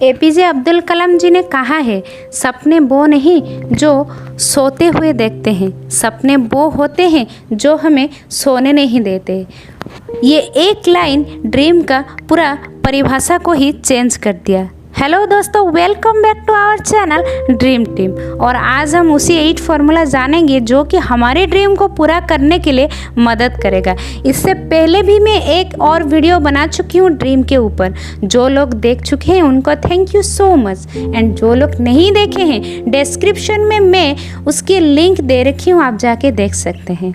APJ Abdul Kalam जी ने कहा है, सपने वो नहीं जो सोते हुए देखते हैं, सपने वो होते हैं जो हमें सोने नहीं देते। ये एक लाइन ड्रीम का पूरा परिभाषा को ही चेंज कर दिया। हेलो दोस्तों, welcome back to our channel dream team. और आज हम उसी 8 फार्मूला जानेंगे जो कि हमारे ड्रीम को पूरा करने के लिए मदद करेगा। इससे पहले भी मैं एक और वीडियो बना चुकी हूँ ड्रीम के ऊपर। जो लोग देख चुके हैं उनको thank you so much, and जो लोग नहीं देखे हैं डिस्क्रिप्शन में मैं उसकी लिंक दे रखी हूँ, आप जाके देख सकते हैं।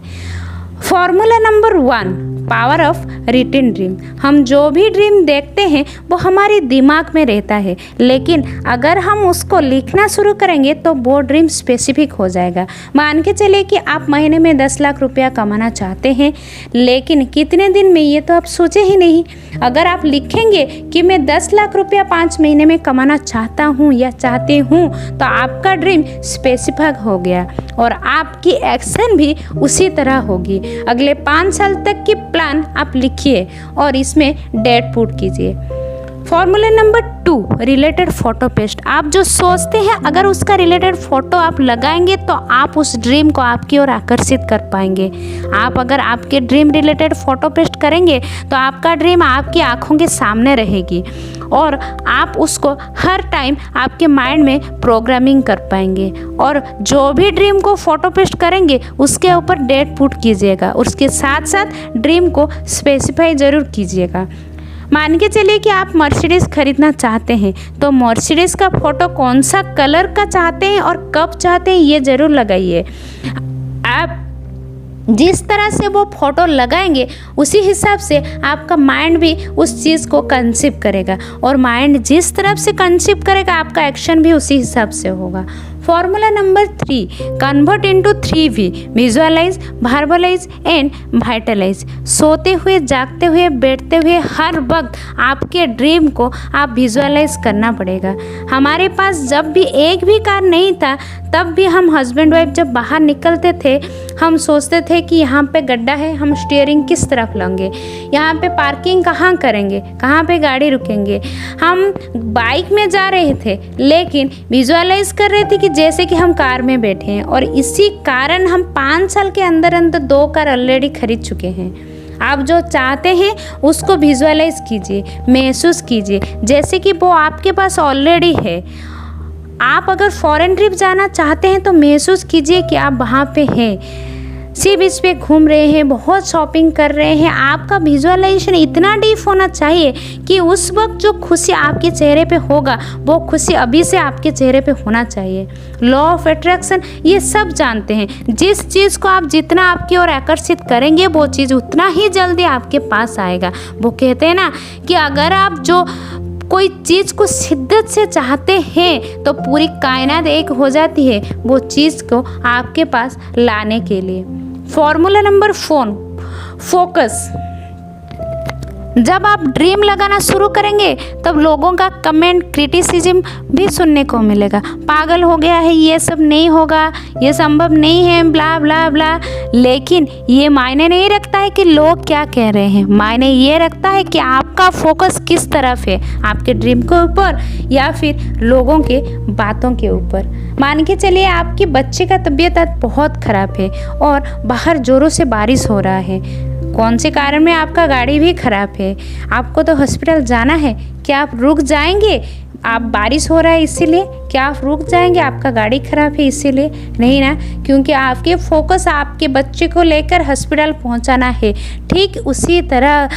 Formula number 1, power of written dream. हम जो भी ड्रीम देखते हैं वो हमारे दिमाग में रहता है, लेकिन अगर हम उसको लिखना शुरू करेंगे तो वो ड्रीम स्पेसिफिक हो जाएगा। मान के चलिए कि आप महीने में 10 लाख रुपया कमाना चाहते हैं, लेकिन कितने दिन में ये तो आप सोचे ही नहीं। अगर आप लिखेंगे कि मैं 10 लाख रुपया 5 महीने में कमाना चाहता हूँ या चाहती हूँ, तो आपका ड्रीम स्पेसिफिक हो गया और आपकी एक्शन भी उसी तरह होगी। अगले 5 साल तक की प्लान आप लिखिए और इसमें डेट पुट कीजिए। Formula number 2, related photo paste. आप जो सोचते हैं अगर उसका रिलेटेड फोटो आप लगाएंगे तो आप उस ड्रीम को आपकी ओर आकर्षित कर पाएंगे। आप अगर आपके ड्रीम रिलेटेड फोटो पेस्ट करेंगे तो आपका ड्रीम आपकी आंखों के सामने रहेगी और आप उसको हर टाइम आपके माइंड में प्रोग्रामिंग कर पाएंगे। और जो भी ड्रीम को फोटो पेस्ट करेंगे उसके ऊपर डेट पुट कीजिएगा, उसके साथ साथ ड्रीम को स्पेसिफाई ज़रूर कीजिएगा। मान के चलिए कि आप मर्सिडीज़ खरीदना चाहते हैं, तो मर्सिडीज़ का फोटो कौन सा कलर का चाहते हैं और कब चाहते हैं ये ज़रूर लगाइए। आप जिस तरह से वो फोटो लगाएंगे उसी हिसाब से आपका माइंड भी उस चीज़ को कंसीव करेगा, और माइंड जिस तरफ से कंसीव करेगा आपका एक्शन भी उसी हिसाब से होगा। Formula number 3, convert into 3V, visualise, verbalise and vitalise. सोते हुए, जागते हुए, बैठते हुए हर वक्त आपके ड्रीम को आप विजुअलाइज करना पड़ेगा। हमारे पास जब भी एक भी कार नहीं था तब भी हम हस्बैंड वाइफ जब बाहर निकलते थे हम सोचते थे कि यहाँ पे गड्ढा है, हम स्टीयरिंग किस तरफ लेंगे, यहाँ पे पार्किंग कहाँ करेंगे, कहाँ पे गाड़ी रुकेंगे। हम बाइक में जा रहे थे लेकिन विजुअलाइज कर रहे थे कि जैसे कि हम कार में बैठे हैं, और इसी कारण हम 5 साल के अंदर अंदर 2 कार ऑलरेडी खरीद चुके हैं। आप जो चाहते हैं उसको विजुअलाइज कीजिए, महसूस कीजिए जैसे कि वो आपके पास ऑलरेडी है। आप अगर फॉरेन ट्रिप जाना चाहते हैं तो महसूस कीजिए कि आप वहाँ पे हैं, सी बीच पे घूम रहे हैं, बहुत शॉपिंग कर रहे हैं। आपका विजुअलाइजेशन इतना डीप होना चाहिए कि उस वक्त जो खुशी आपके चेहरे पे होगा वो खुशी अभी से आपके चेहरे पे होना चाहिए। लॉ ऑफ अट्रैक्शन ये सब जानते हैं, जिस चीज़ को आप जितना आपकी ओर आकर्षित करेंगे वो चीज़ उतना ही जल्दी आपके पास आएगा। वो कहते हैं ना कि अगर आप जो कोई चीज़ को शिद्दत से चाहते हैं तो पूरी कायनात एक हो जाती है वो चीज़ को आपके पास लाने के लिए। Formula number 4, focus. जब आप ड्रीम लगाना शुरू करेंगे तब लोगों का कमेंट, क्रिटिसिज्म भी सुनने को मिलेगा। पागल हो गया है, ये सब नहीं होगा, ये संभव नहीं है, ब्ला ब्ला ब्ला। लेकिन ये मायने नहीं रखता है कि लोग क्या कह रहे हैं, मायने ये रखता है कि आपका फोकस किस तरफ है, आपके ड्रीम के ऊपर या फिर लोगों के बातों के ऊपर। मान के चलिए आपके बच्चे का तबीयत आज बहुत ख़राब है और बाहर ज़ोरों से बारिश हो रहा है, कौन से कारण में आपका गाड़ी भी खराब है, आपको तो हॉस्पिटल जाना है, क्या आप रुक जाएंगे? आप बारिश हो रहा है इसीलिए क्या आप रुक जाएंगे? आपका गाड़ी खराब है इसीलिए नहीं ना, क्योंकि आपके फोकस आपके बच्चे को लेकर हॉस्पिटल पहुंचाना है। ठीक उसी तरह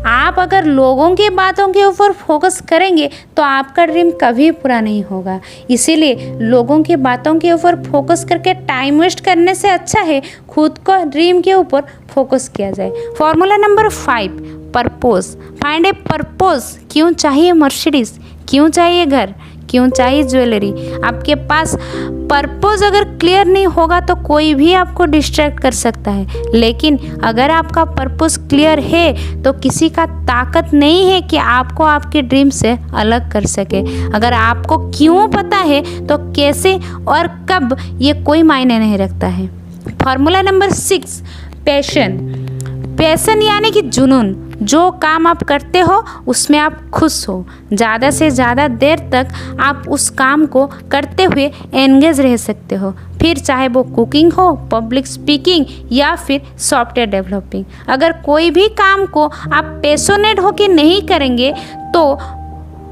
आप अगर लोगों की बातों के ऊपर फोकस करेंगे तो आपका ड्रीम कभी पूरा नहीं होगा। इसीलिए लोगों की बातों के ऊपर फोकस करके टाइम वेस्ट करने से अच्छा है खुद को ड्रीम के ऊपर फोकस किया जाए। Formula number 5, purpose. फाइंड ए पर्पोज। क्यों चाहिए मर्सिडीज़, क्यों चाहिए घर, क्यों चाहिए ज्वेलरी? आपके पास पर्पस अगर क्लियर नहीं होगा तो कोई भी आपको डिस्ट्रैक्ट कर सकता है, लेकिन अगर आपका पर्पस क्लियर है तो किसी का ताकत नहीं है कि आपको आपके ड्रीम से अलग कर सके। अगर आपको क्यों पता है तो कैसे और कब ये कोई मायने नहीं रखता है। Formula number 6, passion. पैशन यानी कि जुनून। जो काम आप करते हो उसमें आप खुश हो, ज़्यादा से ज़्यादा देर तक आप उस काम को करते हुए एंगेज रह सकते हो, फिर चाहे वो कुकिंग हो, पब्लिक स्पीकिंग या फिर सॉफ्टवेयर डेवलपिंग। अगर कोई भी काम को आप पैशनेट होकर नहीं करेंगे तो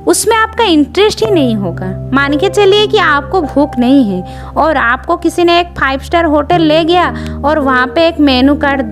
उसमें आपका इंटरेस्ट ही नहीं होगा। मान के चलिए कि आपको भूख नहीं है और आपको किसी ने एक 5 स्टार होटल ले गया और वहाँ पे एक मेनू कार्ड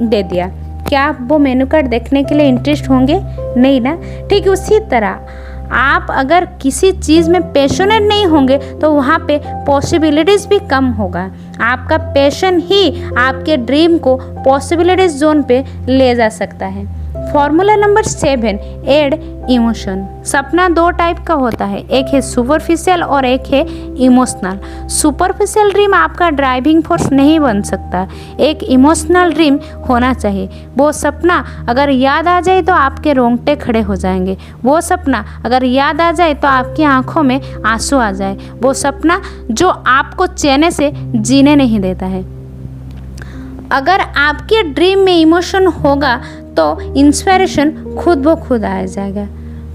दे दिया, क्या आप वो मेनू कार्ड देखने के लिए इंटरेस्ट होंगे? नहीं ना। ठीक उसी तरह आप अगर किसी चीज़ में पैशनेट नहीं होंगे तो वहाँ पे पॉसिबिलिटीज़ भी कम होगा। आपका पैशन ही आपके ड्रीम को पॉसिबिलिटीज़ जोन पे ले जा सकता है। Formula number 7, add emotion. सपना 2 टाइप का होता है, एक है सुपरफिशियल और एक है इमोशनल। सुपरफिशियल ड्रीम आपका ड्राइविंग फोर्स नहीं बन सकता, एक इमोशनल ड्रीम होना चाहिए। वो सपना अगर याद आ जाए तो आपके रोंगटे खड़े हो जाएंगे, वो सपना अगर याद आ जाए तो आपकी आंखों में आंसू आ जाए, वो सपना जो आपको चैन से जीने नहीं देता है। अगर आपके ड्रीम में इमोशन होगा तो इंस्पिरेशन खुद ब खुद आ जाएगा।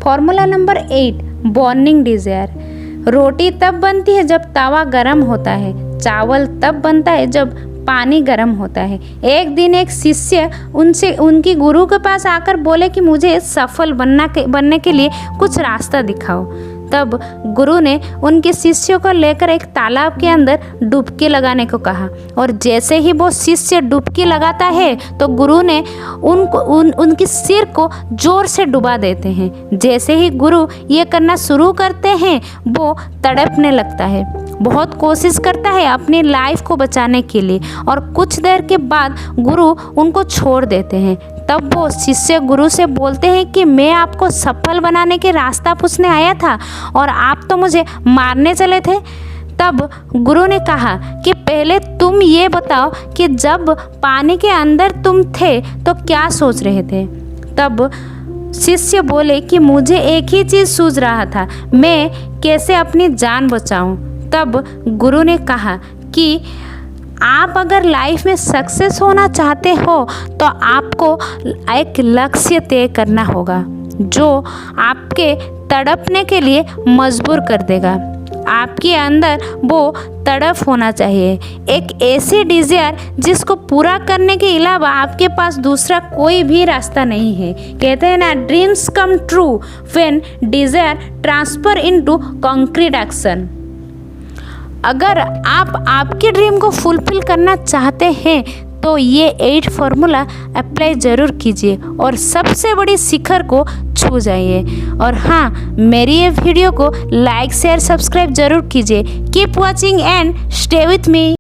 Formula number 8, burning desire. रोटी तब बनती है जब तवा गर्म होता है, चावल तब बनता है जब पानी गर्म होता है। एक दिन एक शिष्य उनकी गुरु के पास आकर बोले कि मुझे सफल बनने के लिए कुछ रास्ता दिखाओ। तब गुरु ने उनके शिष्यों को लेकर एक तालाब के अंदर डुबकी लगाने को कहा और जैसे ही वो शिष्य डुबकी लगाता है तो गुरु ने उनके सिर को जोर से डुबा देते हैं। जैसे ही गुरु ये करना शुरू करते हैं वो तड़पने लगता है, बहुत कोशिश करता है अपनी लाइफ को बचाने के लिए और कुछ देर के बाद गुरु उनको छोड़ देते हैं। तब वो शिष्य गुरु से बोलते हैं कि मैं आपको सफल बनाने के रास्ता पूछने आया था और आप तो मुझे मारने चले थे। तब गुरु ने कहा कि पहले तुम ये बताओ कि जब पानी के अंदर तुम थे तो क्या सोच रहे थे। तब शिष्य बोले कि मुझे एक ही चीज़ सूझ रहा था, मैं कैसे अपनी जान बचाऊं। तब गुरु ने कहा कि आप अगर लाइफ में सक्सेस होना चाहते हो तो आपको एक लक्ष्य तय करना होगा जो आपके तड़पने के लिए मजबूर कर देगा। आपके अंदर वो तड़प होना चाहिए, एक ऐसी डिज़ायर जिसको पूरा करने के अलावा आपके पास दूसरा कोई भी रास्ता नहीं है। कहते हैं ना, dreams come true when desire transfer into concrete action. अगर आप आपके ड्रीम को फुलफिल करना चाहते हैं तो ये 8 फार्मूला अप्लाई ज़रूर कीजिए और सबसे बड़ी शिखर को छू जाइए। और हाँ, मेरी ये वीडियो को लाइक शेयर सब्सक्राइब ज़रूर कीजिए। Keep watching and stay with me.